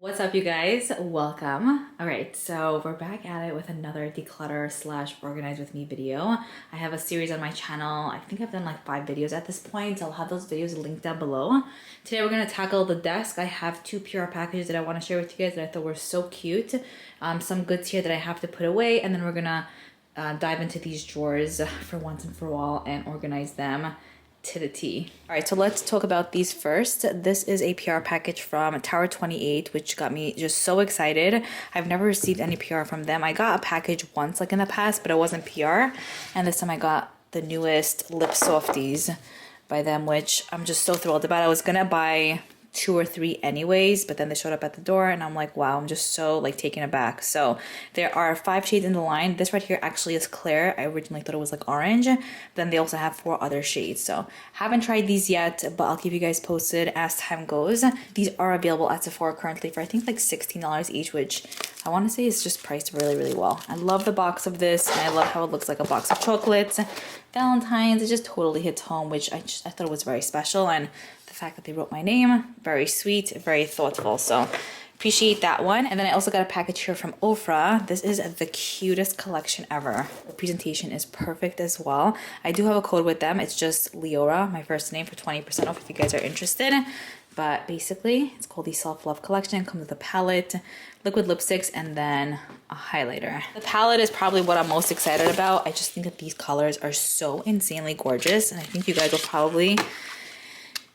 What's up, you guys? Welcome. All right, so we're back at it with another declutter slash organize with me video. I have a series on my channel. I think I've done like 5 videos at this point. So I'll have those videos linked down below. Today we're gonna tackle the desk. I have 2 PR packages that I want to share with you guys that I thought were so cute. Some goods here that I have to put away, and then we're gonna dive into these drawers for once and for all and organize them to the T. All right, so let's talk about these first. This is a PR package from Tower 28, which got me just so excited. I've never received any PR from them. I got a package once, like in the past, but it wasn't PR. And this time I got the newest lip softies by them, which I'm just so thrilled about. I was gonna buy 2 or 3 anyways, but then they showed up at the door and I'm like, wow, I'm just so like taken aback. So there are 5 shades in the line. This right here actually is clear. I originally thought it was like orange. Then they also have 4 other shades. So haven't tried these yet, but I'll keep you guys posted as time goes. These are available at Sephora currently for I think like $16 each, which I want to say is just priced really, really well. I love the box of this, and I love how it looks like a box of chocolates. Valentine's, it just totally hits home, which I thought it was very special. And the fact that they wrote my name, very sweet, very thoughtful. So appreciate that one. And then I also got a package here from Ofra. This is the cutest collection ever. The presentation is perfect as well. I do have a code with them. It's just Liora, my first name, for 20% off if you guys are interested. But basically, it's called the Self-Love Collection. It comes with a palette, liquid lipsticks, and then a highlighter. The palette is probably what I'm most excited about. I just think that these colors are so insanely gorgeous, and I think you guys will probably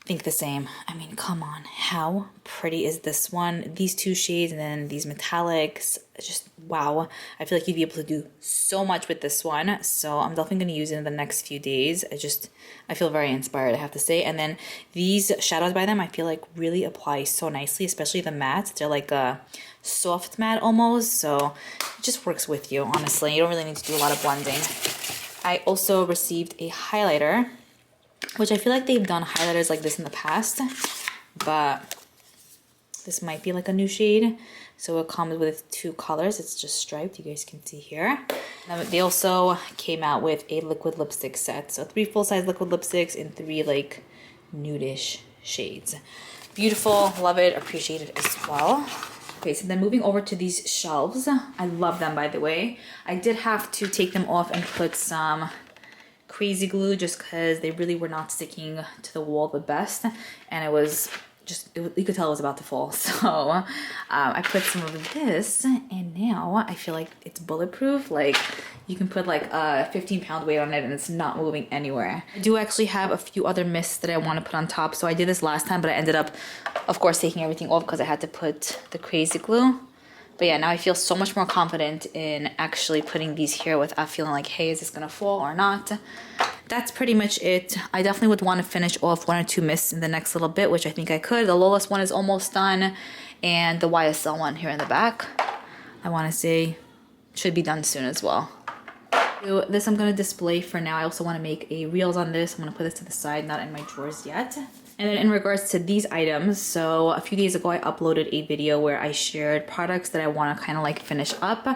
think the same. I mean, come on, how pretty is this one? These 2 shades and then these metallics, just wow. I feel like you'd be able to do so much with this one. So I'm definitely going to use it in the next few days. I feel very inspired, I have to say. And then these shadows by them, I feel like really apply so nicely, especially the mattes. They're like a soft matte almost. So it just works with you, honestly. You don't really need to do a lot of blending. I also received a highlighter, which I feel like they've done highlighters like this in the past, but this might be like a new shade. So it comes with 2 colors. It's just striped, you guys can see here. They also came out with a liquid lipstick set. So 3 full-size liquid lipsticks in 3 like nudish shades. Beautiful, love it, appreciate it as well. Okay, so then moving over to these shelves. I love them, by the way. I did have to take them off and put some crazy glue just because they really were not sticking to the wall the best, and it was just, you could tell it was about to fall. So I put some of this, and now I feel like it's bulletproof. Like you can put like a 15-pound weight on it and it's not moving anywhere. I do actually have a few other mists that I want to put on top. So I did this last time, but I ended up, of course, taking everything off because I had to put the crazy glue. But yeah, now I feel so much more confident in actually putting these here without feeling like, hey, is this gonna fall or not? That's pretty much it. I definitely would want to finish off 1 or 2 mists in the next little bit, which I think I could. The Lola's one is almost done, and the YSL one here in the back, I want to say should be done soon as well. So this I'm gonna display for now. I also want to make a reels on this. I'm gonna put this to the side, not in my drawers yet. And then in regards to these items, so a few days ago I uploaded a video where I shared products that I want to kind of like finish up.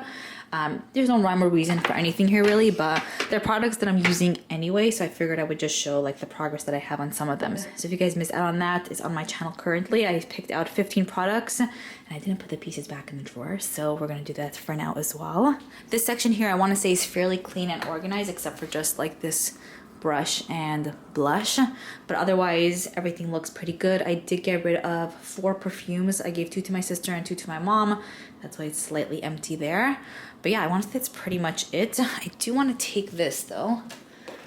There's no rhyme or reason for anything here really, but they're products that I'm using anyway, so I figured I would just show like the progress that I have on some of them. So if you guys missed out on that, it's on my channel currently. I picked out 15 products and I didn't put the pieces back in the drawer, so we're gonna do that for now as well. This section here I want to say is fairly clean and organized, except for just like this brush and blush, but otherwise everything looks pretty good. I did get rid of 4 perfumes. I gave 2 to my sister and 2 to my mom. That's why it's slightly empty there. But yeah, I want to say that's pretty much it. I do want to take this though.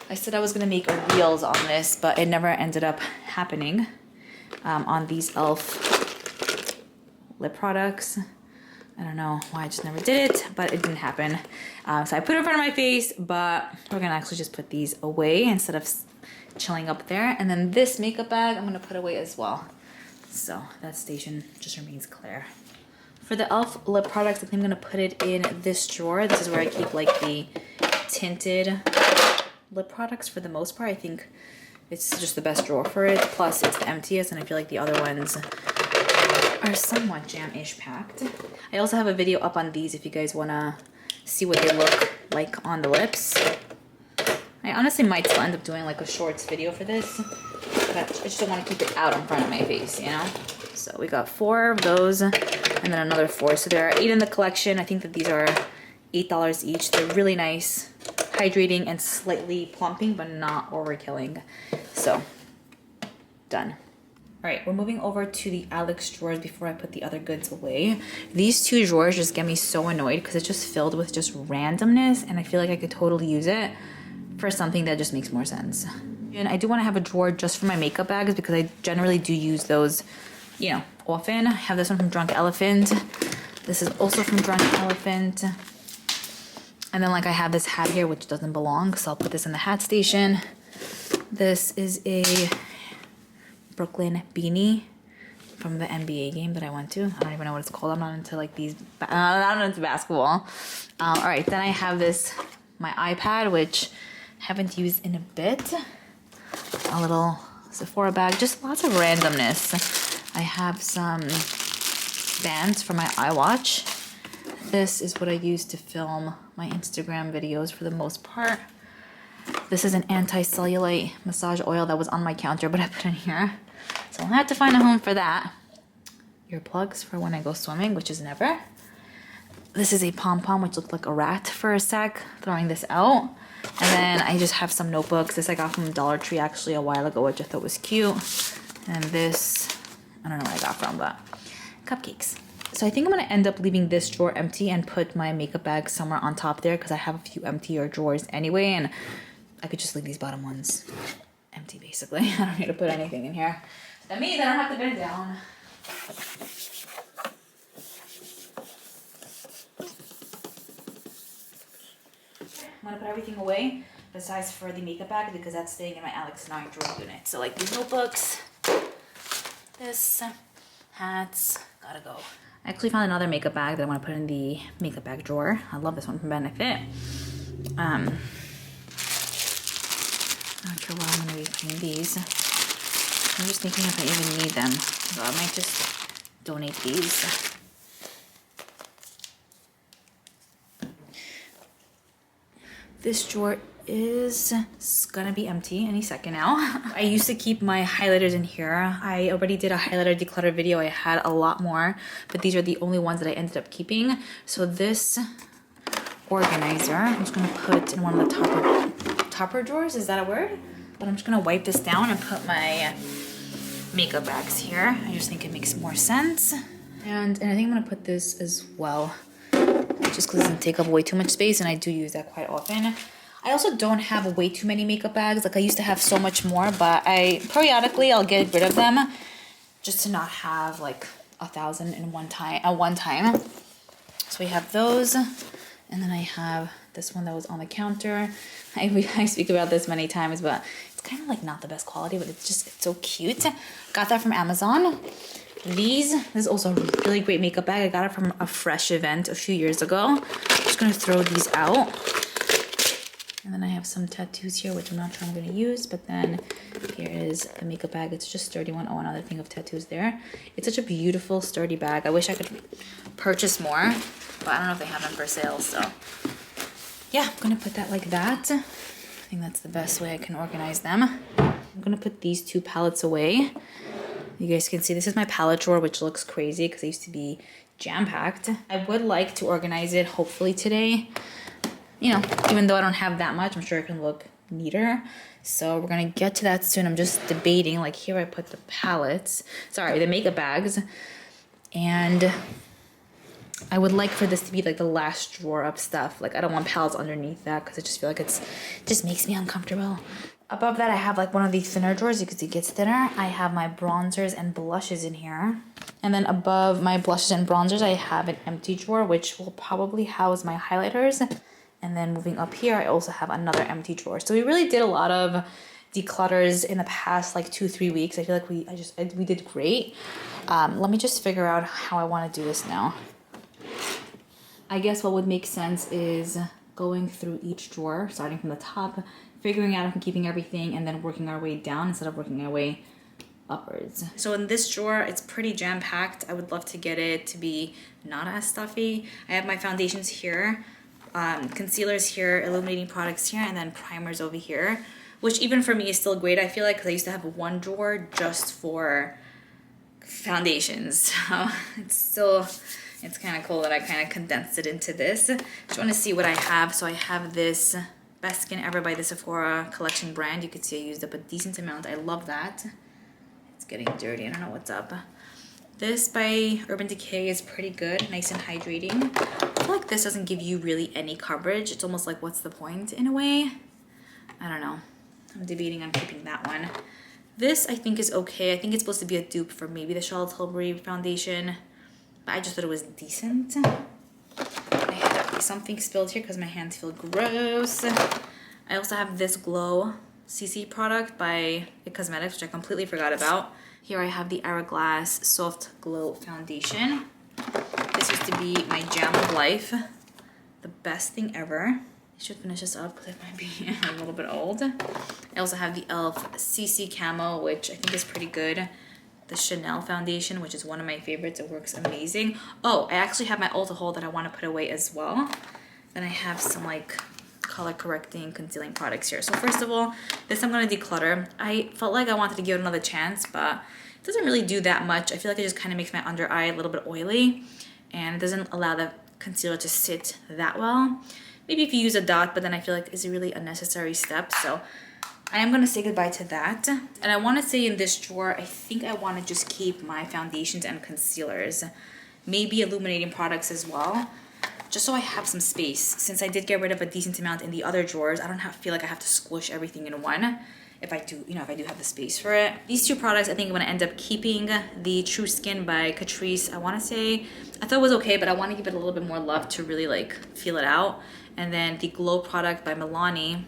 I said I was gonna make reels on this, but it never ended up happening. On these e.l.f. lip products. I don't know why I just never did it, but it didn't happen. So I put it in front of my face, but we're gonna actually just put these away instead of chilling up there. And then this makeup bag, I'm gonna put away as well. So that station just remains clear. For the e.l.f. lip products, I think I'm gonna put it in this drawer. This is where I keep like the tinted lip products for the most part. I think it's just the best drawer for it. Plus it's the emptiest, and I feel like the other ones are somewhat jam-ish packed. I also have a video up on these if you guys wanna see what they look like on the lips. I honestly might still end up doing like a shorts video for this, but I just don't want to keep it out in front of my face, you know? So we got 4 of those and then another 4. So there are 8 in the collection. I think that these are $8 each. They're really nice, hydrating and slightly plumping, but not overkilling. So done. All right, we're moving over to the Alex drawers before I put the other goods away. These 2 drawers just get me so annoyed because it's just filled with just randomness, and I feel like I could totally use it for something that just makes more sense. And I do want to have a drawer just for my makeup bags because I generally do use those, you know, often. I have this one from Drunk Elephant. This is also from Drunk Elephant. And then like I have this hat here which doesn't belong, so I'll put this in the hat station. This is a Brooklyn beanie from the NBA game that I went to. I don't even know what it's called. I'm not into like these, I'm not into basketball. All right, then I have this, my iPad, which I haven't used in a bit. A little Sephora bag, just lots of randomness. I have some bands for my iWatch. This is what I use to film my Instagram videos for the most part. This is an anti-cellulite massage oil that was on my counter, but I put in here. So I'll have to find a home for that. Earplugs for when I go swimming, which is never. This is a pom-pom, which looked like a rat for a sec, throwing this out. And then I just have some notebooks. This I got from Dollar Tree actually a while ago, which I thought was cute. And this, I don't know where I got from, but cupcakes. So I think I'm gonna end up leaving this drawer empty and put my makeup bag somewhere on top there because I have a few emptier drawers anyway, and I could just leave these bottom ones empty basically. I don't need to put anything in here. That means I don't have to bend down. I'm gonna put everything away besides for the makeup bag because that's staying in my Alex 9 drawer unit. So like these notebooks, this, hats, gotta go. I actually found another makeup bag that I want to put in the makeup bag drawer. I love this one from Benefit. Not sure why I'm going to be putting these. I'm just thinking if I even need them. So I might just donate these. This drawer is gonna be empty any second now. I used to keep my highlighters in here. I already did a highlighter declutter video. I had a lot more, but these are the only ones that I ended up keeping. So this organizer, I'm just gonna put in one of the topper drawers. Is that a word? But I'm just gonna wipe this down and put my makeup bags here. I just think it makes more sense. And I think I'm gonna put this as well, just because it doesn't take up way too much space, and I do use that quite often. I also don't have way too many makeup bags. Like I used to have so much more, but periodically I'll get rid of them just to not have like 1,000 in one time. So we have those, and then I have this one that was on the counter. I speak about this many times, but it's kind of like not the best quality, but it's so cute. Got that from Amazon. This is also a really great makeup bag. I got it from a Fresh event a few years ago. I'm just gonna throw these out. And then I have some tattoos here, which I'm not sure I'm gonna use, but then here is the makeup bag. It's just sturdy one. Oh, another thing of tattoos there. It's such a beautiful, sturdy bag. I wish I could purchase more, but I don't know if they have them for sale, so. Yeah, I'm gonna put that like that. I think that's the best way I can organize them. I'm gonna put these 2 palettes away. You guys can see this is my palette drawer, which looks crazy because it used to be jam-packed. I would like to organize it hopefully today. You know, even though I don't have that much, I'm sure it can look neater. So we're gonna get to that soon. I'm just debating, like here I put the palettes, sorry, the makeup bags. And I would like for this to be like the last drawer up stuff. Like I don't want palettes underneath that because I just feel like it just makes me uncomfortable. Above that, I have like one of these thinner drawers. You can see it gets thinner. I have my bronzers and blushes in here. And then above my blushes and bronzers, I have an empty drawer, which will probably house my highlighters. And then moving up here, I also have another empty drawer. So we really did a lot of declutters in the past like 2-3 weeks. I feel like we did great. Let me just figure out how I want to do this now. I guess what would make sense is going through each drawer, starting from the top, figuring out if I'm keeping everything, and then working our way down instead of working our way upwards. So in this drawer, it's pretty jam-packed. I would love to get it to be not as stuffy. I have my foundations here, concealers here, illuminating products here, and then primers over here, which even for me is still great, I feel like, because I used to have one drawer just for foundations. So it's kind of cool that I kind of condensed it into this. Just want to see what I have. So I have this Best Skin Ever by the Sephora collection brand. You can see I used up a decent amount. I love that. It's getting dirty. I don't know what's up. This by Urban Decay is pretty good, nice and hydrating. I feel like this doesn't give you really any coverage. It's almost like, what's the point in a way? I don't know. I'm debating on keeping that one. This I think is okay. I think it's supposed to be a dupe for maybe the Charlotte Tilbury foundation, but I just thought it was decent. I have something spilled here because my hands feel gross. I also have this Glow CC product by IT Cosmetics, which I completely forgot about. Here I have the Hourglass Soft Glow Foundation. This used to be my jam of life. The best thing ever. I should finish this up because it might be a little bit old. I also have the e.l.f. CC Camo, which I think is pretty good. The Chanel foundation, which is one of my favorites. It works amazing. Oh, I actually have my Ulta haul that I want to put away as well. Then I have some like color correcting concealing products here. So first of all, this I'm going to declutter. I felt like I wanted to give it another chance, but it doesn't really do that much. I feel like it just kind of makes my under eye a little bit oily, and it doesn't allow the concealer to sit that well. Maybe if you use a dot, but then I feel like it's a really unnecessary step. So I am going to say goodbye to that. And I want to say in this drawer, I think I want to just keep my foundations and concealers, maybe illuminating products as well, just so I have some space. Since I did get rid of a decent amount in the other drawers, I don't feel like I have to squish everything in one. If I do, if I do have the space for it. These two products, I think I'm gonna end up keeping. The True Skin by Catrice, I wanna say, I thought it was okay, but I wanna give it a little bit more love to really like feel it out. And then the Glow product by Milani,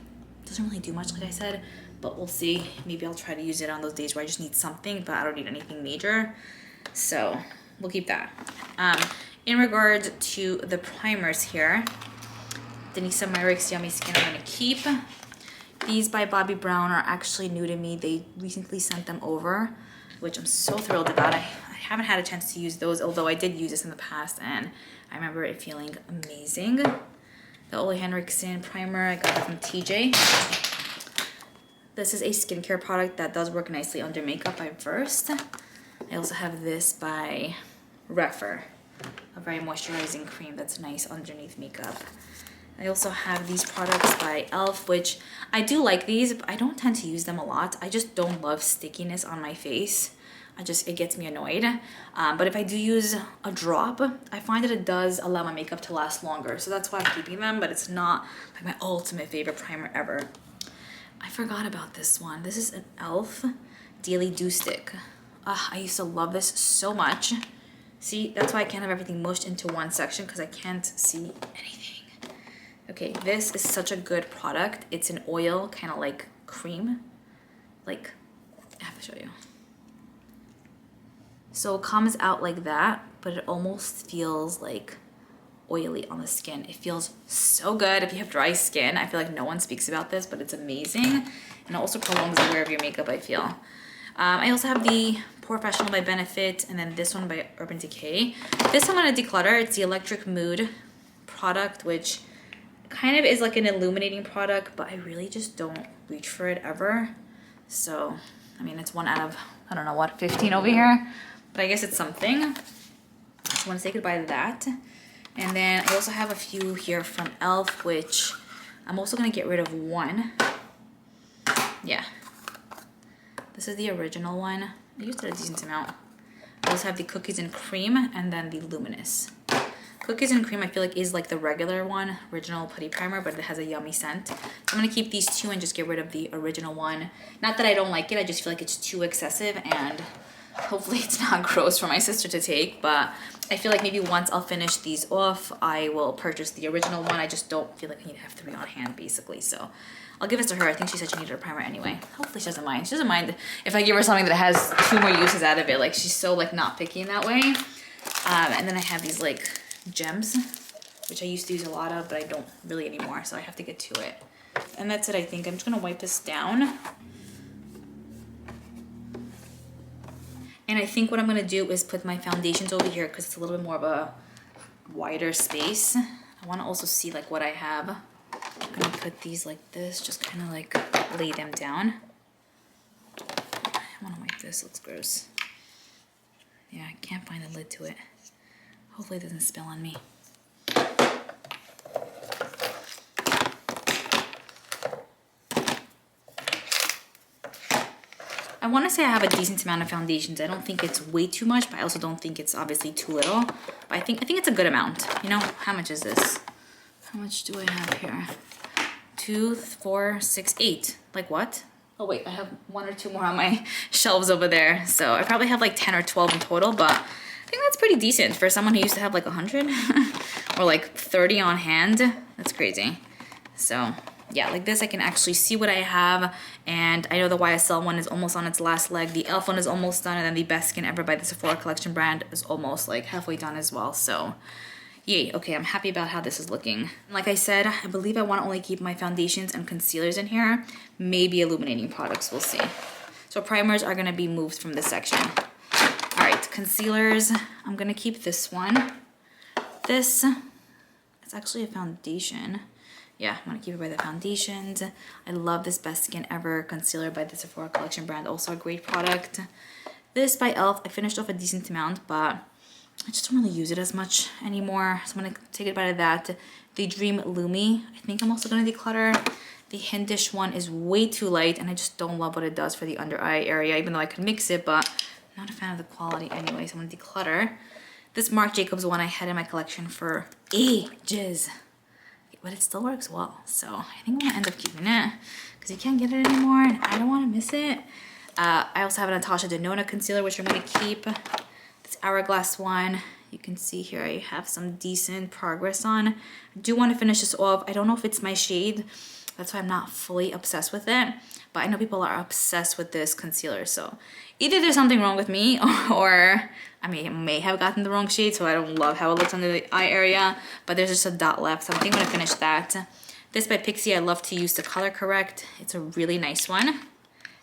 doesn't really do much, like I said, but we'll see. Maybe I'll try to use it on those days where I just need something, but I don't need anything major. So we'll keep that. In regard to the primers here, Denisa Myricks Yummy Skin I'm gonna keep. These by Bobbi Brown are actually new to me. They recently sent them over, which I'm so thrilled about. I haven't had a chance to use those, although I did use this in the past, and I remember it feeling amazing. The Ole Henriksen primer, I got it from TJ. This is a skincare product that does work nicely under makeup by Versed. I also have this by Refer, a very moisturizing cream that's nice underneath makeup. I also have these products by e.l.f., which I do like these, but I don't tend to use them a lot. I just don't love stickiness on my face. It gets me annoyed. But if I do use a drop, I find that it does allow my makeup to last longer. So that's why I'm keeping them, but it's not like my ultimate favorite primer ever. I forgot about this one. This is an e.l.f. Daily Dew Stick. I used to love this so much. See, that's why I can't have everything mushed into one section because I can't see anything. Okay, this is such a good product. It's an oil, kind of like cream. Like, I have to show you. So it comes out like that, but it almost feels like oily on the skin. It feels so good if you have dry skin. I feel like no one speaks about this, but it's amazing. And it also prolongs the wear of your makeup, I feel. I also have the Professional by Benefit, and then this one by Urban Decay. This I'm gonna declutter. It's the Electric Mood product, which kind of is like an illuminating product, but I really just don't reach for it ever. So, I mean, it's 1 out of, I don't know what, 15 over here, but I guess it's something. I just want to say goodbye to that. And then I also have a few here from e.l.f., which I'm also going to get rid of one. Yeah. This is the original one. I used it a decent amount. I also have the Cookies and Cream and then the Luminous. Cookies and Cream I feel like is like the regular one, original putty primer, but it has a yummy scent. So I'm gonna keep these two and just get rid of the original one. Not that I don't like it, I just feel like it's too excessive, and hopefully it's not gross for my sister to take, but I feel like maybe once I'll finish these off, I will purchase the original one. I just don't feel like I need to have 3 on hand basically, so I'll give it to her. I think she said she needed a primer anyway. Hopefully she doesn't mind. She doesn't mind if I give her something that has 2 more uses out of it. Like, she's so like not picky in that way. And then I have these like gems, which I used to use a lot of, but I don't really anymore, so I have to get to it. And that's it, I think. I'm just gonna wipe this down. And I think what I'm gonna do is put my foundations over here because it's a little bit more of a wider space. I wanna also see like what I have. I'm gonna put these like this, just kind of like lay them down. I wanna wipe this, looks gross. Yeah, I can't find the lid to it. Hopefully it doesn't spill on me. I want to say I have a decent amount of foundations. I don't think it's way too much, but I also don't think it's obviously too little. But I think it's a good amount. You know, how much is this? How much do I have here? 2, 4, 6, 8. Like what? Oh wait, I have 1 or 2 more on my shelves over there. So I probably have like 10 or 12 in total, but I think that's pretty decent for someone who used to have like 100 or like 30 on hand. That's crazy. So yeah, like this I can actually see what I have, and I know the YSL one is almost on its last leg, the e.l.f. one is almost done, and then the Best Skin Ever by the Sephora Collection brand is almost like halfway done as well. So yay, okay, I'm happy about how this is looking. Like I said, I believe I want to only keep my foundations and concealers in here, maybe illuminating products, we'll see. So primers are going to be moved from this section. All right, concealers, I'm going to keep this one. This, it's actually a foundation. Yeah, I'm gonna keep it by the foundations. I love this Best Skin Ever concealer by the Sephora Collection brand, also a great product. This by e.l.f., I finished off a decent amount, but I just don't really use it as much anymore. So I'm gonna take a bite of that. The Dream Lumi, I think I'm also gonna declutter. The Hindish one is way too light, and I just don't love what it does for the under eye area, even though I could mix it, but I'm not a fan of the quality anyway, so I'm gonna declutter. This Marc Jacobs one I had in my collection for ages, but it still works well. So I think I'm gonna end up keeping it because you can't get it anymore and I don't wanna miss it. I also have a Natasha Denona concealer, which I'm gonna keep. This Hourglass one, you can see here I have some decent progress on. I do wanna finish this off. I don't know if it's my shade. That's why I'm not fully obsessed with it. But I know people are obsessed with this concealer. So either there's something wrong with me or I mean, I may have gotten the wrong shade, so I don't love how it looks under the eye area, but there's just a dot left, so I think I'm gonna finish that. This by Pixi, I love to use to color correct. It's a really nice one.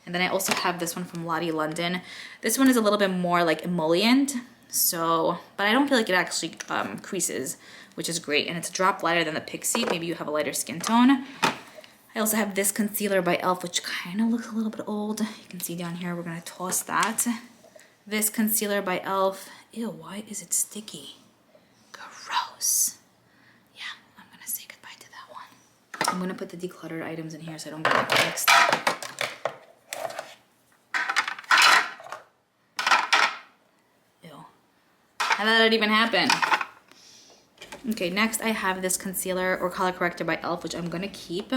And then I also have this one from Lottie London. This one is a little bit more like emollient, so, but I don't feel like it actually creases, which is great. And it's a drop lighter than the Pixi. Maybe you have a lighter skin tone. I also have this concealer by e.l.f., which kind of looks a little bit old. You can see down here, we're gonna toss that. This concealer by e.l.f. Ew, why is it sticky? Gross. Yeah, I'm gonna say goodbye to that one. I'm gonna put the decluttered items in here so I don't get it mixed. Ew. How did that even happen? Okay, next I have this concealer or color corrector by e.l.f., which I'm gonna keep.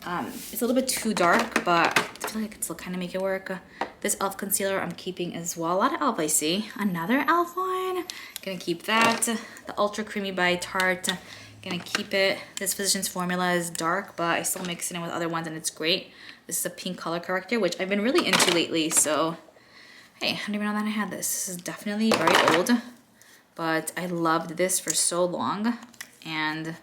It's a little bit too dark, but I feel like I can still kind of make it work. This e.l.f. concealer I'm keeping as well. A lot of e.l.f. I see. Another e.l.f. one. Gonna keep that. The Ultra Creamy by Tarte. Gonna keep it. This Physicians Formula is dark, but I still mix it in with other ones and it's great. This is a pink color corrector, which I've been really into lately. So, hey, I didn't even know that I had this. This is definitely very old, but I loved this for so long and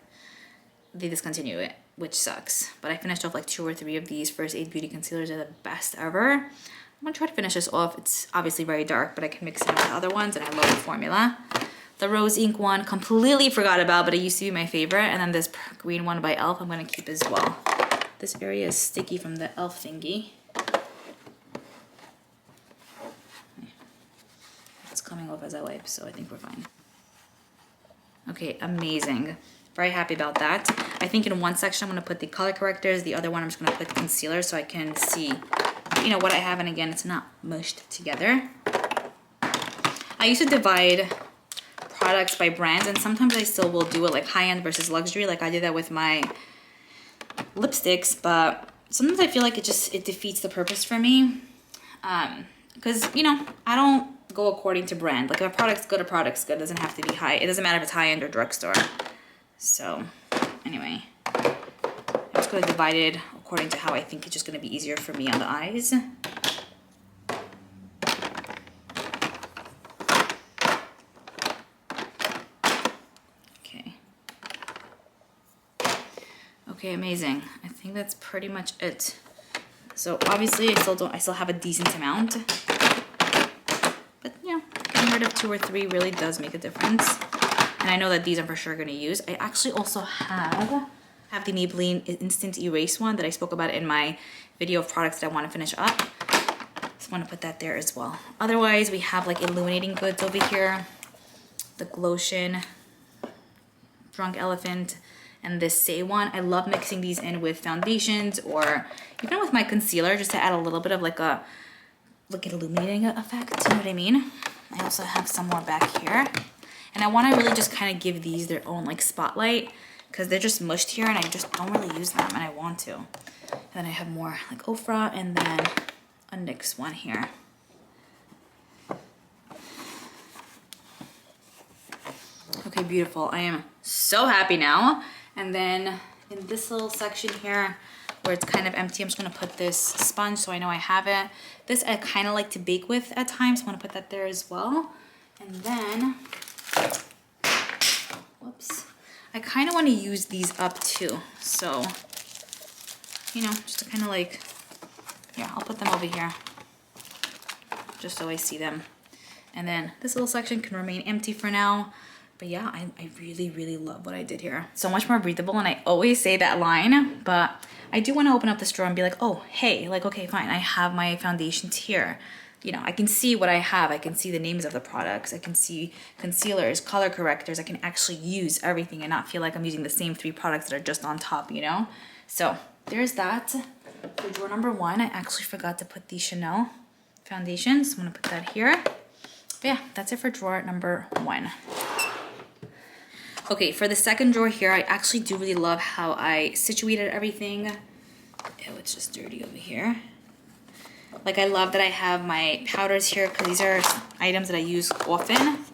they discontinue it, which sucks. But I finished off like 2 or 3 of these First Aid Beauty concealers. Are the best ever. I'm gonna try to finish this off. It's obviously very dark, but I can mix it with the other ones and I love the formula. The Rose Ink one, completely forgot about, but it used to be my favorite. And then this green one by e.l.f. I'm gonna keep as well. This area is sticky from the e.l.f. thingy. It's coming off as I wipe, so I think we're fine. Okay, amazing. Very happy about that. I think in one section I'm gonna put the color correctors, the other one I'm just gonna put concealer so I can see, you know, what I have, and again, it's not mushed together. I used to divide products by brands, and sometimes I still will do it like high-end versus luxury, like I did that with my lipsticks, but sometimes I feel like it defeats the purpose for me. Because, you know, I don't go according to brand. Like if a product's good, it doesn't have to be high. It doesn't matter if it's high-end or drugstore. So, anyway, I'm just gonna divide it according to how I think it's just gonna be easier for me on the eyes. Okay. Okay, amazing. I think that's pretty much it. So obviously I still have a decent amount. But you know, getting rid of 2 or 3 really does make a difference. And I know that these I'm for sure gonna use. I actually also have the Maybelline Instant Erase one that I spoke about in my video of products that I want to finish up. So I'm just want to put that there as well. Otherwise, we have like illuminating goods over here. The Glotion, Drunk Elephant, and this Say one. I love mixing these in with foundations or even with my concealer just to add a little bit of like a illuminating effect, you know what I mean? I also have some more back here. And I want to really just kind of give these their own like spotlight because they're just mushed here and I just don't really use them and I want to. And then I have more like Ofra and then a NYX one here. Okay, beautiful. I am so happy now. And then in this little section here where it's kind of empty, I'm just gonna put this sponge so I know I have it. This I kind of like to bake with at times. So I want to put that there as well. And then, whoops, I kind of want to use these up too. So, you know, just to kind of like, here, I'll put them over here just so I see them. And then this little section can remain empty for now. But yeah, I really, really love what I did here. So much more breathable, and I always say that line, but I do want to open up this drawer and be like, oh, hey, like, okay, fine, I have my foundations here. You know, I can see what I have. I can see the names of the products. I can see concealers, color correctors. I can actually use everything and not feel like I'm using the same 3 products that are just on top, you know? So there's that. For drawer number 1, I actually forgot to put the Chanel foundations. I'm gonna put that here. But yeah, that's it for drawer number 1. Okay, for the second drawer here, I actually do really love how I situated everything. Oh, it's just dirty over here. Like, I love that I have my powders here because these are items that I use often.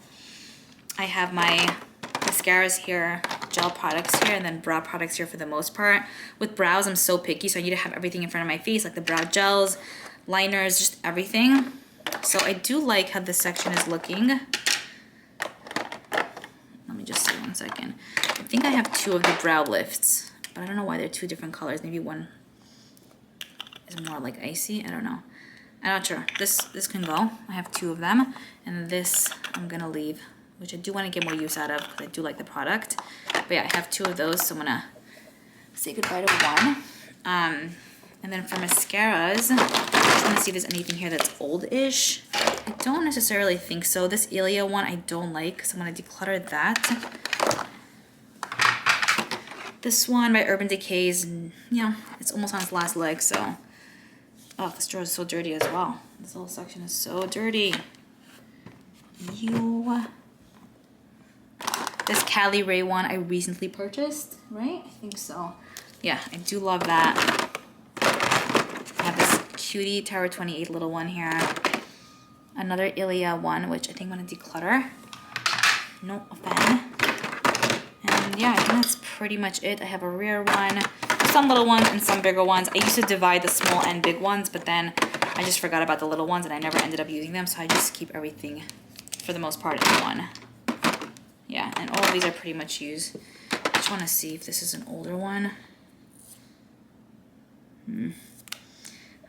I have my mascaras here, gel products here, and then brow products here for the most part. With brows, I'm so picky, so I need to have everything in front of my face, like the brow gels, liners, just everything. So I do like how this section is looking. Just see 1 second. I think I have 2 of the brow lifts, but I don't know why they're 2 different colors. Maybe one is more like icy. I don't know. I'm not sure. This can go. I have 2 of them, and this I'm gonna leave, which I do want to get more use out of because I do like the product. But yeah, I have 2 of those, so I'm gonna say goodbye to 1. And then for mascaras, I just want to see if there's anything here that's old-ish. I don't necessarily think so. This Ilia one I don't like, so I'm going to declutter that. This one by Urban Decay is, you know, it's almost on its last leg, so... Oh, this drawer is so dirty as well. This whole section is so dirty. This Liora.y one I recently purchased, right? I think so. Yeah, I do love that. I have this Cutie Tower 28 little one here. Another Ilia one, which I think I'm gonna declutter. No offense. And yeah, I think that's pretty much it. I have a rare one, some little ones and some bigger ones. I used to divide the small and big ones, but then I just forgot about the little ones and I never ended up using them. So I just keep everything for the most part in one. Yeah, and all of these are pretty much used. I just wanna see if this is an older one.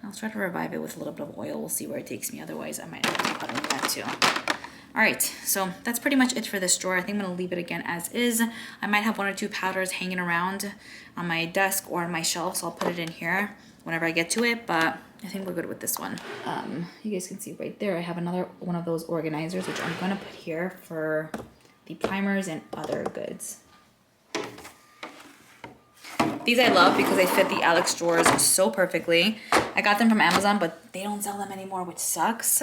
I'll try to revive it with a little bit of oil. We'll see where it takes me. Otherwise, I might have to put in that too. All right, so that's pretty much it for this drawer. I think I'm gonna leave it again as is. I might have 1 or 2 powders hanging around on my desk or on my shelf, so I'll put it in here whenever I get to it, but I think we're good with this one. You guys can see right there, I have another one of those organizers, which I'm gonna put here for the primers and other goods. These I love because they fit the Alex drawers so perfectly. I got them from Amazon, but they don't sell them anymore, which sucks.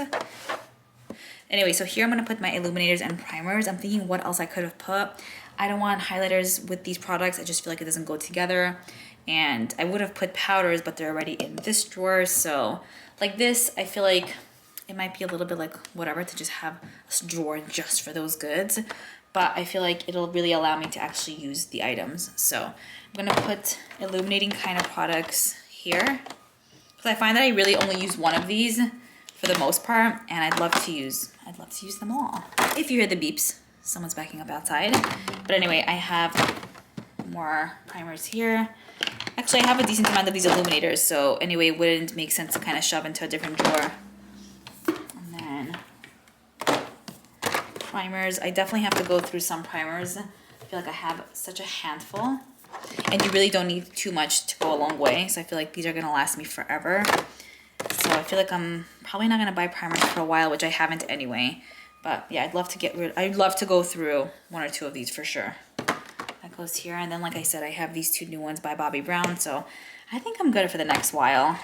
Anyway, so here I'm gonna put my illuminators and primers. I'm thinking what else I could have put. I don't want highlighters with these products. I just feel like it doesn't go together. And I would have put powders, but they're already in this drawer. So like this, I feel like it might be a little bit like whatever to just have a drawer just for those goods. But I feel like it'll really allow me to actually use the items. So I'm gonna put illuminating kind of products here. Because I find that I really only use one of these for the most part, and I'd love to use them all. If you hear the beeps, someone's backing up outside. But anyway, I have more primers here. Actually, I have a decent amount of these illuminators, so anyway, it wouldn't make sense to kind of shove into a different drawer. And then primers. I definitely have to go through some primers. I feel like I have such a handful. And you really don't need too much to go a long way. So I feel like these are gonna last me forever. So I feel like I'm probably not gonna buy primers for a while, which I haven't anyway. But yeah, I'd love to go through 1 or 2 of these for sure. That goes here, and then like I said, I have these 2 new ones by Bobbi Brown, so I think I'm good for the next while.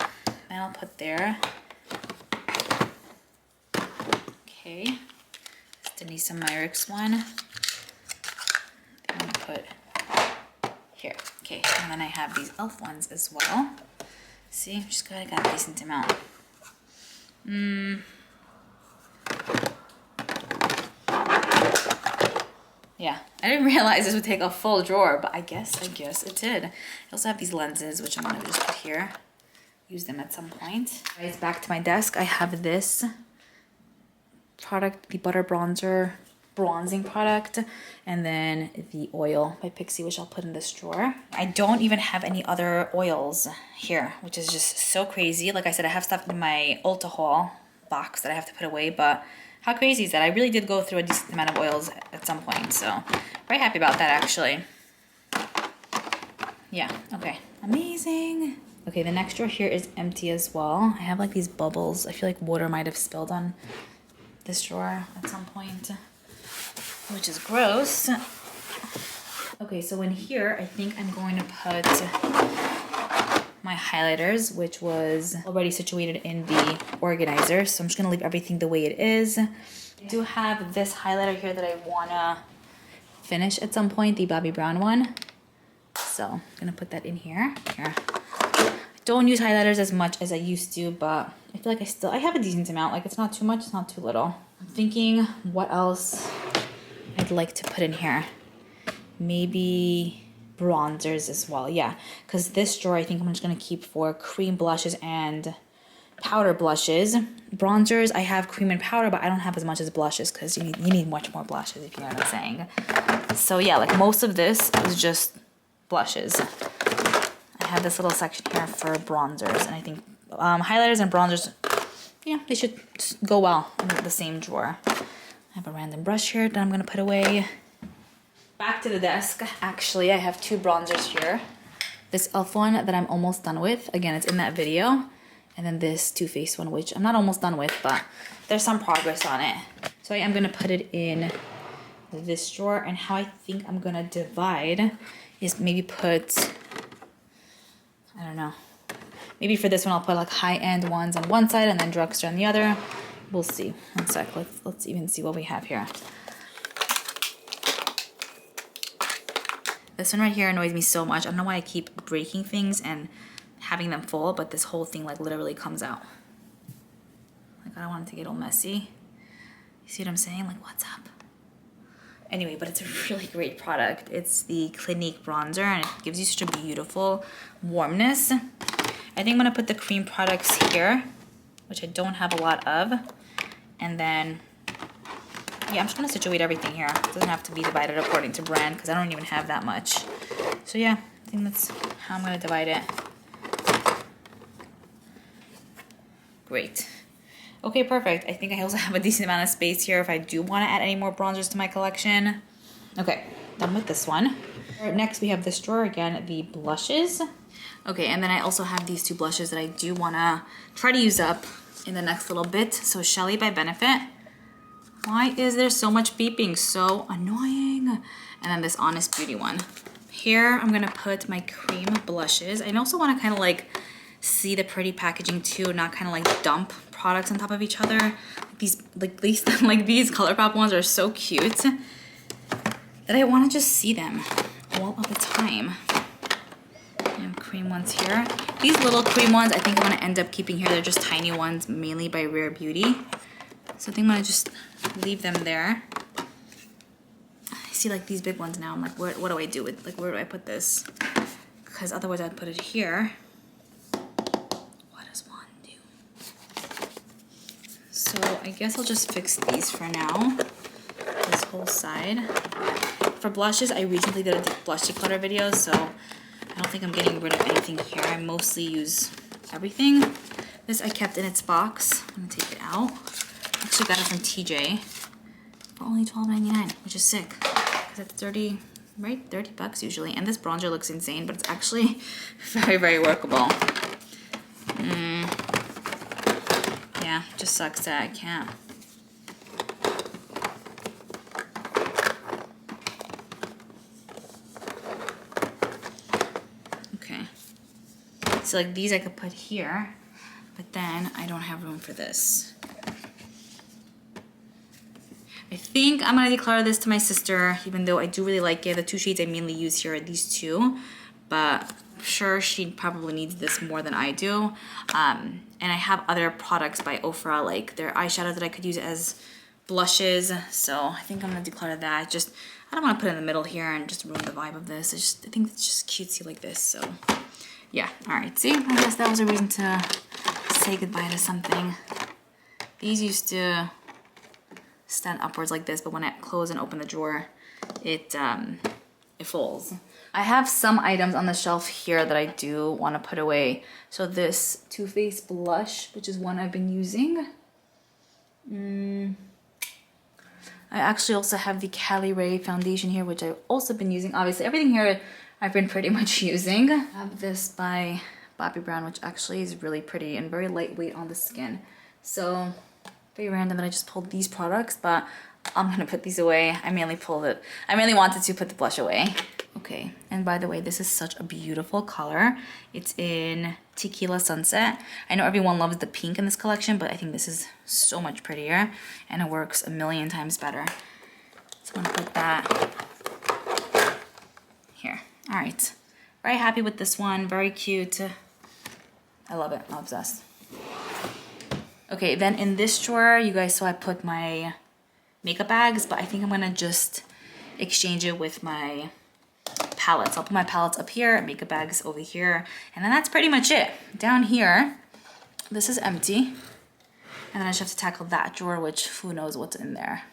And I'll put there. Okay, it's Denise Meyrick's one. I'm gonna put here. Okay, and then I have these e.l.f. ones as well. See, just got a decent amount. Yeah, I didn't realize this would take a full drawer, but I guess it did. I also have these lenses, which I'm gonna just put here. Use them at some point. Guys, back to my desk. I have this product, the Butter Bronzer bronzing product, and then the oil by Pixi, which I'll put in this drawer. I don't even have any other oils here, which is just so crazy. Like I said, I have stuff in my Ulta haul box that I have to put away, but how crazy is that? I really did go through a decent amount of oils at some point, so very happy about that actually. Yeah, okay, amazing. Okay, the next drawer here is empty as well. I have like these bubbles. I feel like water might have spilled on this drawer at some point, which is gross. Okay, so in here, I think I'm going to put my highlighters, which was already situated in the organizer. So I'm just gonna leave everything the way it is. I do have this highlighter here that I wanna finish at some point, the Bobbi Brown one. So I'm gonna put that in here. Here. I don't use highlighters as much as I used to, but I feel like I have a decent amount. Like it's not too much, it's not too little. I'm thinking what else I'd like to put in here. Maybe bronzers as well. Yeah, because this drawer I think I'm just gonna keep for cream blushes and powder blushes. Bronzers, I have cream and powder, but I don't have as much as blushes because you need much more blushes, if you know what I'm saying. So yeah, like most of this is just blushes. I have this little section here for bronzers, and I think highlighters and bronzers, yeah, they should go well in the same drawer. I have a random brush here that I'm gonna put away. Back to the desk. Actually, I have 2 bronzers here. This e.l.f. one that I'm almost done with. Again, it's in that video. And then this Too Faced one, which I'm not almost done with, but there's some progress on it. So I am gonna put it in this drawer, and how I think I'm gonna divide is maybe put, I don't know, maybe for this one I'll put like high-end ones on one side and then drugstore on the other. We'll see. One sec, let's even see what we have here. This one right here annoys me so much. I don't know why I keep breaking things and having them fall, but this whole thing like literally comes out. Like I don't want it to get all messy. You see what I'm saying? Like, what's up? Anyway, but it's a really great product. It's the Clinique bronzer, and it gives you such a beautiful warmness. I think I'm gonna put the cream products here, which I don't have a lot of. And then, yeah, I'm just gonna situate everything here. It doesn't have to be divided according to brand because I don't even have that much. So yeah, I think that's how I'm gonna divide it. Great. Okay, perfect. I think I also have a decent amount of space here if I do want to add any more bronzers to my collection. Okay, done with this one. Next, we have this drawer again, the blushes. Okay, and then I also have these 2 blushes that I do want to try to use up in the next little bit. So Shelly by Benefit. Why is there so much beeping? So annoying. And then this Honest Beauty one. Here, I'm going to put my cream blushes. I also want to kind of like see the pretty packaging too, not kind of like dump products on top of each other. These ColourPop ones are so cute that I want to just see them all of the time. And cream ones here. These little cream ones I think I'm going to end up keeping here. They're just tiny ones, mainly by Rare Beauty. So I think I'm going to just leave them there. I see like these big ones now. I'm like, what do I do with, like, where do I put this? Because otherwise I'd put it here. So I guess I'll just fix these for now, this whole side. For blushes, I recently did a blush declutter video, so I don't think I'm getting rid of anything here. I mostly use everything. This I kept in its box. I'm gonna take it out. I actually got it from TJ for only $12.99, which is sick. Because it's 30, right? 30 bucks usually. And this bronzer looks insane, but it's actually very, very workable. yeah, just sucks that I can't. Okay. So like these I could put here, but then I don't have room for this. I think I'm gonna declutter this to my sister, even though I do really like it. The two shades I mainly use here are these two, but I'm sure she probably needs this more than I do. And I have other products by Ofra, like their eyeshadow that I could use as blushes. So I think I'm gonna declutter that. Just, I don't wanna put it in the middle here and just ruin the vibe of this. I think it's just cutesy like this, so yeah. All right, see, I guess that was a reason to say goodbye to something. These used to stand upwards like this, but when I close and open the drawer, it folds. I have some items on the shelf here that I do want to put away. So this Too Faced blush, which is one I've been using. I actually also have the Cali foundation here, which I've also been using. Obviously, everything here I've been pretty much using. I have this by Bobbi Brown, which actually is really pretty and very lightweight on the skin. So very random that I just pulled these products, but I'm gonna put these away. I mainly wanted to put the blush away. Okay, and by the way, this is such a beautiful color. It's in Tequila Sunset. I know everyone loves the pink in this collection, but I think this is so much prettier and it works a million times better. So I'm gonna put that here. All right, very happy with this one, very cute. I love it, I'm obsessed. Okay, then in this drawer, you guys saw I put my makeup bags, but I think I'm gonna just exchange it with my palettes. I'll put my palettes up here, makeup bags over here, and then that's pretty much it. Down here, this is empty, and then I just have to tackle that drawer, which who knows what's in there.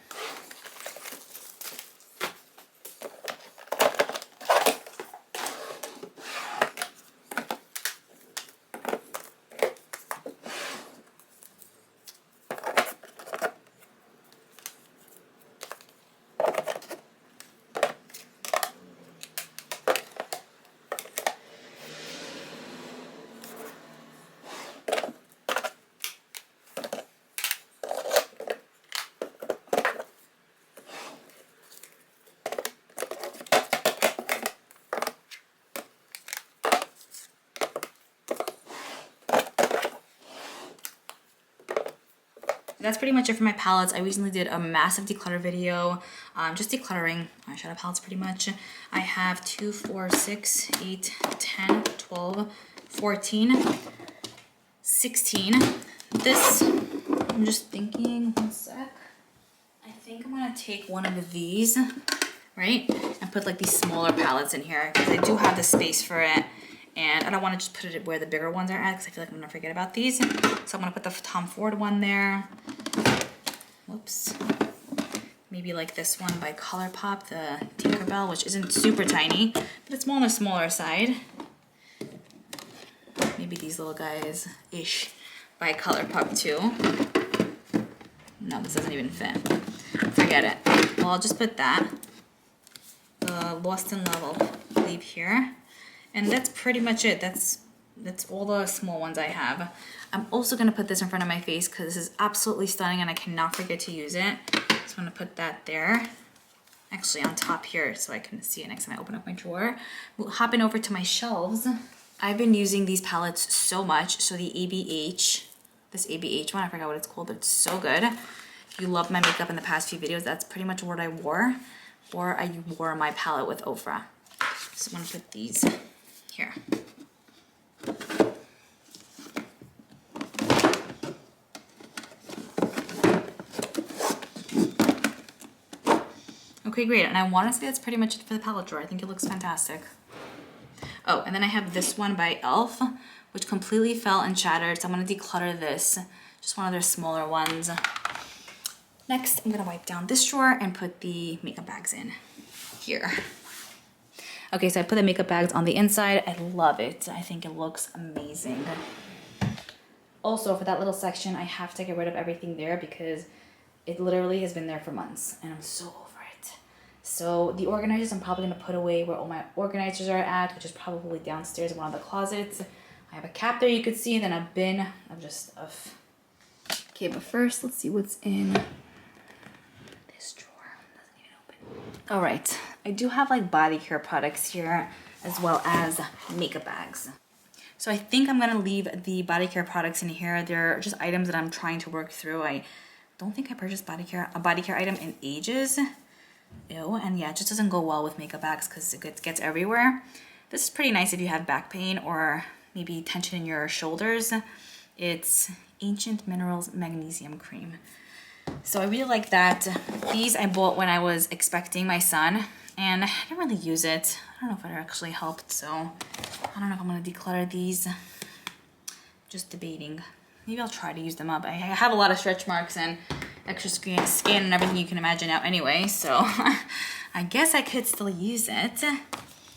That's pretty much it for my palettes. I recently did a massive declutter video, just decluttering eyeshadow palettes pretty much. I have 2, 4, 6, 8, 10, 12, 14, 16. This, I'm just thinking, one sec. I think I'm gonna take one of these, right? And put like these smaller palettes in here because I do have the space for it. And I don't want to just put it where the bigger ones are at because I feel like I'm gonna forget about these. So I'm gonna put the Tom Ford one there. Whoops. Maybe like this one by ColourPop, the Tinkerbell, which isn't super tiny, but it's more on the smaller side. Maybe these little guys-ish by ColourPop too. No, this doesn't even fit. Forget it. Well, I'll just put that. The Lost in Love I'll leave here. And that's pretty much it. That's all the small ones I have. I'm also gonna put this in front of my face because this is absolutely stunning and I cannot forget to use it. So I'm gonna put that there. Actually on top here so I can see it next time I open up my drawer. We'll hopping over to my shelves. I've been using these palettes so much. So the this ABH one, I forgot what it's called, but it's so good. If you love my makeup in the past few videos, that's pretty much what I wore. Or I wore my palette with Ofra. So I'm gonna put these here. Okay, great. And I want to say that's pretty much it for the palette drawer. I think it looks fantastic. Oh, and then I have this one by e.l.f., which completely fell and shattered. So I'm going to declutter this. Just one of their smaller ones. Next, I'm going to wipe down this drawer and put the makeup bags in here. Okay, so I put the makeup bags on the inside. I love it. I think it looks amazing. Also, for that little section, I have to get rid of everything there because it literally has been there for months and I'm so over it. So the organizers, I'm probably gonna put away where all my organizers are at, which is probably downstairs in one of the closets. I have a cap there you could see, and then a bin of just Okay, but first, let's see what's in this drawer. Doesn't even open. All right, I do have like body care products here as well as makeup bags. So I think I'm gonna leave the body care products in here. They're just items that I'm trying to work through. I don't think I purchased a body care item in ages. Ew, and yeah, it just doesn't go well with makeup bags because it gets everywhere. This is pretty nice if you have back pain or maybe tension in your shoulders. It's Ancient Minerals Magnesium Cream. So I really like that. These I bought when I was expecting my son and I didn't really use it. I don't know if it actually helped, so I don't know if I'm gonna declutter these. Just debating. Maybe I'll try to use them up. I have a lot of stretch marks and extra skin and everything you can imagine out anyway, so I guess I could still use it. I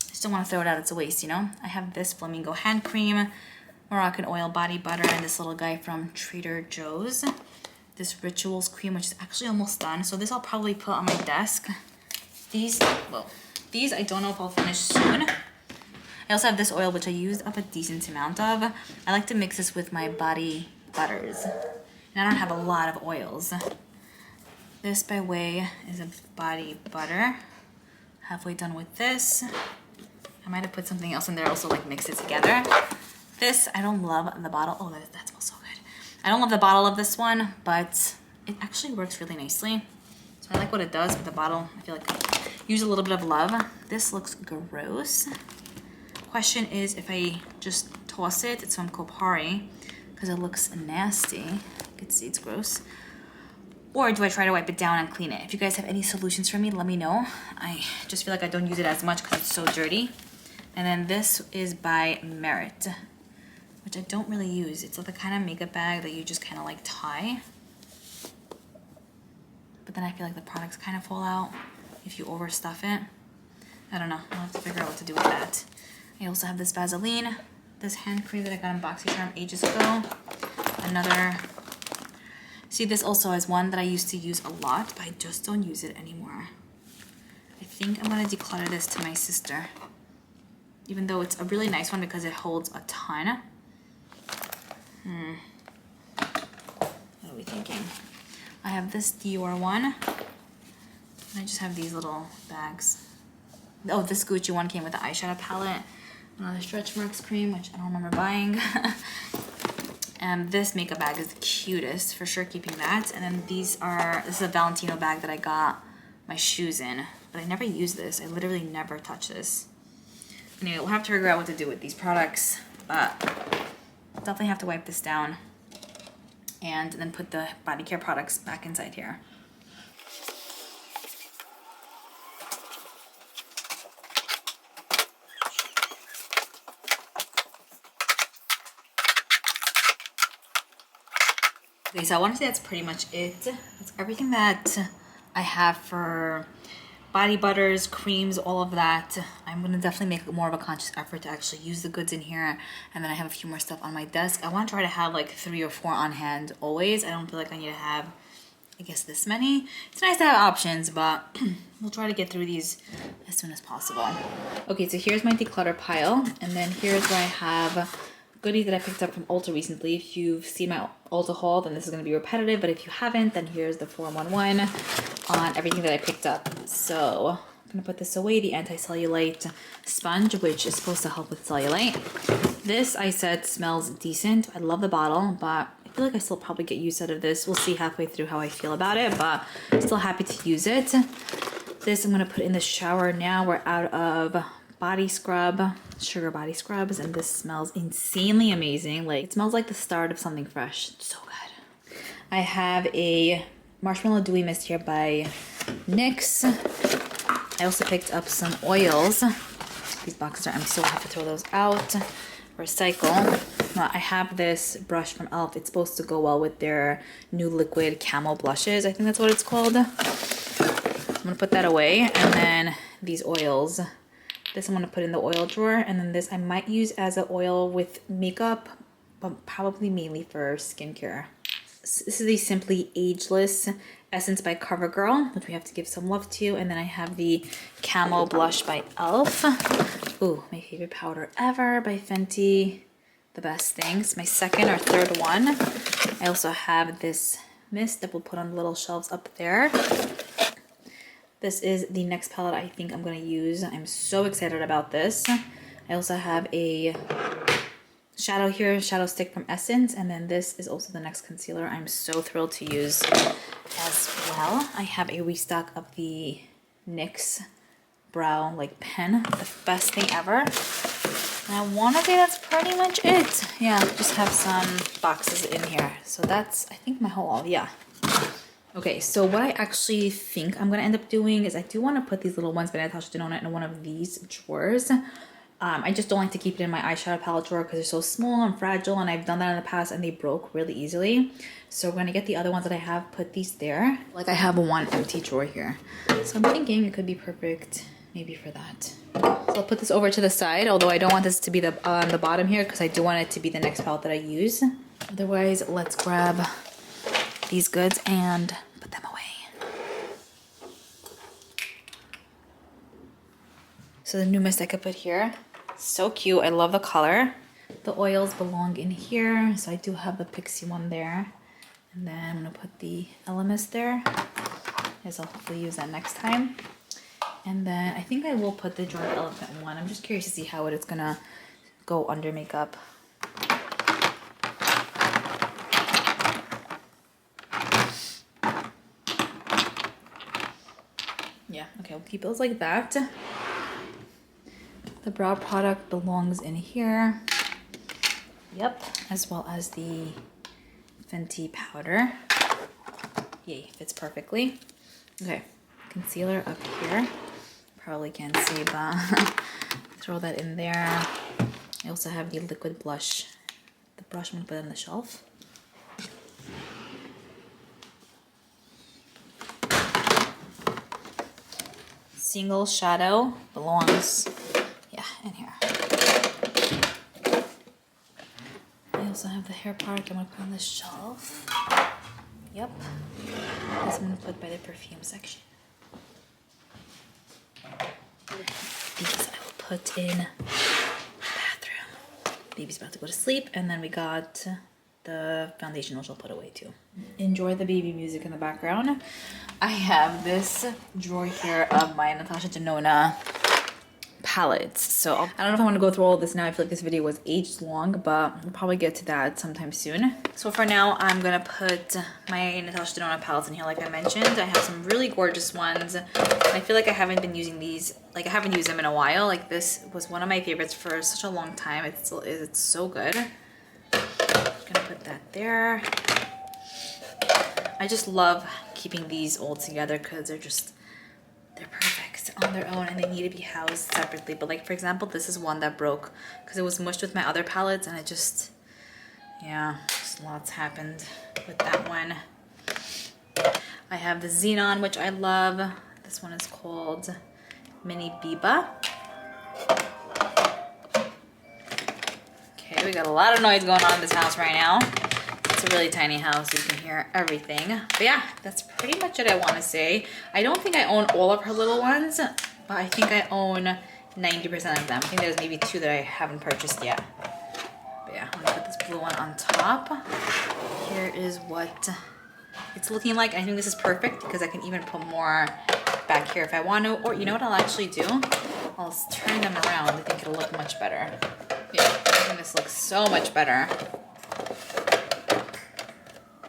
just don't want to throw it out, it's a waste, you know? I have this Flamingo hand cream, Moroccan oil body butter, and this little guy from Trader Joe's. This Rituals cream, which is actually almost done, so this I'll probably put on my desk. These I don't know if I'll finish soon. I also have this oil, which I used up a decent amount of. I like to mix this with my body butters. And I don't have a lot of oils. This by way is a body butter. Halfway done with this. I might have put something else in there also, like mix it together. This, I don't love the bottle. Oh, that smells so good. I don't love the bottle of this one, but it actually works really nicely. So I like what it does, but the bottle, I feel like I use a little bit of love. This looks gross. Question is if I just toss it, it's from Kopari, because it looks nasty. You can see it's gross. Or do I try to wipe it down and clean it? If you guys have any solutions for me, let me know. I just feel like I don't use it as much because it's so dirty. And then this is by Merit, which I don't really use. It's the kind of makeup bag that you just kind of like tie. But then I feel like the products kind of fall out if you overstuff it. I don't know. I'll have to figure out what to do with that. I also have this Vaseline, this hand cream that I got in BoxyCharm ages ago. Another. See, this also is one that I used to use a lot, but I just don't use it anymore. I think I'm gonna declutter this to my sister. Even though it's a really nice one because it holds a ton. What are we thinking? I have this Dior one. And I just have these little bags. Oh, this Gucci one came with the eyeshadow palette. Another stretch marks cream, which I don't remember buying. And this makeup bag is the cutest, for sure keeping that. And then this is a Valentino bag that I got my shoes in, but I never use this. I literally never touch this. Anyway, we'll have to figure out what to do with these products, but definitely have to wipe this down and then put the body care products back inside here. Okay, so I want to say that's pretty much it. That's everything that I have for body butters, creams, all of that. I'm going to definitely make more of a conscious effort to actually use the goods in here. And then I have a few more stuff on my desk. I want to try to have like 3 or 4 on hand always. I don't feel like I need to have, I guess, this many. It's nice to have options, but we'll try to get through these as soon as possible. Okay, so here's my declutter pile. And then here's where I have goodies that I picked up from Ulta recently. If you've seen my Ulta haul, then this is going to be repetitive, but if you haven't, then here's the 411 on everything that I picked up. So I'm going to put this away, the anti-cellulite sponge, which is supposed to help with cellulite. This, I said, smells decent. I love the bottle, but I feel like I still probably get use out of this. We'll see halfway through how I feel about it, but I'm still happy to use it. This I'm going to put in the shower now. We're out of body scrub, sugar body scrubs, and this smells insanely amazing. Like, it smells like the start of something fresh. It's so good. I have a marshmallow dewy mist here by NYX. I also picked up some oils. These boxes I'm so happy to throw those out. Recycle. I have this brush from e.l.f. It's supposed to go well with their new liquid camel blushes. I think that's what it's called. So I'm gonna put that away. And then these oils. This I'm going to put in the oil drawer, and then this I might use as an oil with makeup, but probably mainly for skincare. This is the Simply Ageless Essence by CoverGirl, which we have to give some love to, and then I have the Camo Blush by e.l.f. Ooh, my favorite powder ever by Fenty. the best things. My second or third one. I also have this mist that we'll put on the little shelves up there. This is the next palette I think I'm going to use. I'm so excited about this. I also have a shadow here, shadow stick from Essence, and then this is also the next concealer I'm so thrilled to use as well. I have a restock of the NYX brow like pen, the best thing ever. And I want to say that's pretty much it. Yeah, just have some boxes in here. So that's, I think, my whole, yeah. Okay, so what I actually think I'm going to end up doing is I do want to put these little ones by Natasha Denona in one of these drawers. I just don't like to keep it in my eyeshadow palette drawer because they're so small and fragile, and I've done that in the past and they broke really easily. So we're going to get the other ones that I have, put these there. Like I have one empty drawer here. So I'm thinking it could be perfect maybe for that. So I'll put this over to the side, although I don't want this to be the on the bottom here because I do want it to be the next palette that I use. Otherwise, let's grab these goods and put them away. So the new mist I could put here. So cute. I love the color. The oils belong in here. So I do have the Pixie one there. And then I'm going to put the Elemis there. As I'll hopefully use that next time. And then I think I will put the Jordan Elephant one. I'm just curious to see how it's going to go under makeup. Yeah, okay, we'll keep those like that. The brow product belongs in here. Yep, as well as the Fenty powder. Yay, fits perfectly. Okay, concealer up here. Probably can't see, but throw that in there. I also have the liquid blush. The brush I'm gonna put on the shelf. Single shadow belongs, yeah, in here. I also have the hair product I'm gonna put on the shelf. Yep. This I'm gonna put by the perfume section. These I will put in the bathroom. Baby's about to go to sleep, and then we got the foundation, which I'll put away too. Enjoy the baby music in the background. I have this drawer here of my Natasha Denona palettes. So I don't know if I want to go through all of this now. I feel like this video was ages long, but we'll probably get to that sometime soon. So for now, I'm gonna put my Natasha Denona palettes in here like I mentioned. I have some really gorgeous ones. And I feel like I haven't been using these, like I haven't used them in a while. Like this was one of my favorites for such a long time. It still is, it's so good. Gonna put that there. I just love keeping these all together because they're perfect on their own and they need to be housed separately. But like for example, this is one that broke because it was mushed with my other palettes, and it just, yeah, just lots happened with that one. I have the Xenon, which I love. This one is called Mini Biba. Okay, we got a lot of noise going on in this house right now. It's a really tiny house, so you can hear everything. But yeah, that's pretty much it I want to say. I don't think I own all of her little ones, but I think I own 90% of them. I think there's maybe 2 that I haven't purchased yet. But yeah, I'm gonna put this blue one on top. Here is what it's looking like. I think this is perfect because I can even put more back here if I want to. Or you know what I'll actually do? I'll turn them around. I think it'll look much better. Yeah, I think this looks so much better.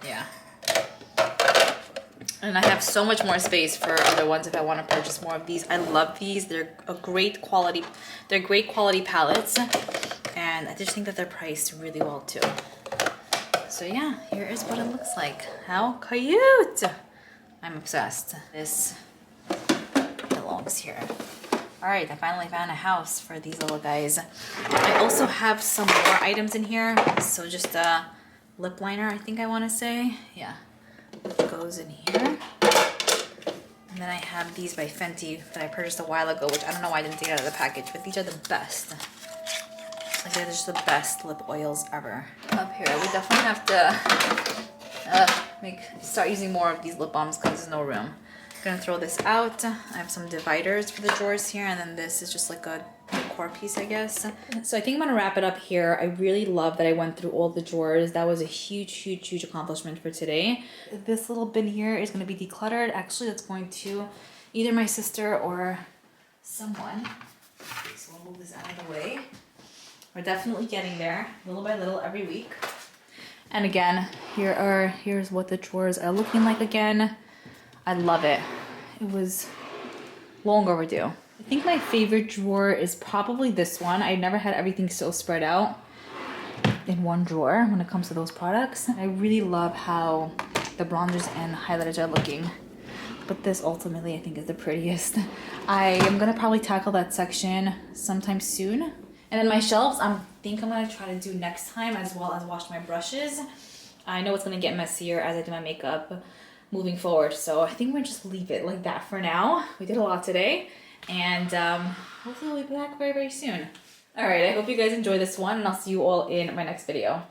Yeah. And I have so much more space for other ones if I want to purchase more of these. I love these. They're a great quality. They're great quality palettes. And I just think that they're priced really well too. So yeah, here is what it looks like. How cute! I'm obsessed. This belongs here. All right, I finally found a house for these little guys. I also have some more items in here. So just a lip liner, I think I want to say. Yeah, it goes in here. And then I have these by Fenty that I purchased a while ago, which I don't know why I didn't take it out of the package, but these are the best. Like they're just the best lip oils ever. Up here, we definitely have to start using more of these lip balms because there's no room. I'm gonna throw this out. I have some dividers for the drawers here, and then this is just like a decor piece, I guess. So I think I'm gonna wrap it up here. I really love that I went through all the drawers. That was a huge accomplishment for today. This little bin here is gonna be decluttered. Actually, that's going to either my sister or someone. So I'll move this out of the way. We're definitely getting there, little by little, every week. And again, here's what the drawers are looking like again. I love it. It was long overdue. I think my favorite drawer is probably this one. I never had everything so spread out in one drawer when it comes to those products. I really love how the bronzers and highlighters are looking. But this ultimately I think is the prettiest. I am gonna probably tackle that section sometime soon. And then my shelves, I think I'm gonna try to do next time, as well as wash my brushes. I know it's gonna get messier as I do my makeup moving forward. So I think we'll just leave it like that for now. We did a lot today, and hopefully we'll be back very soon. All right, I hope you guys enjoy this one, and I'll see you all in my next video.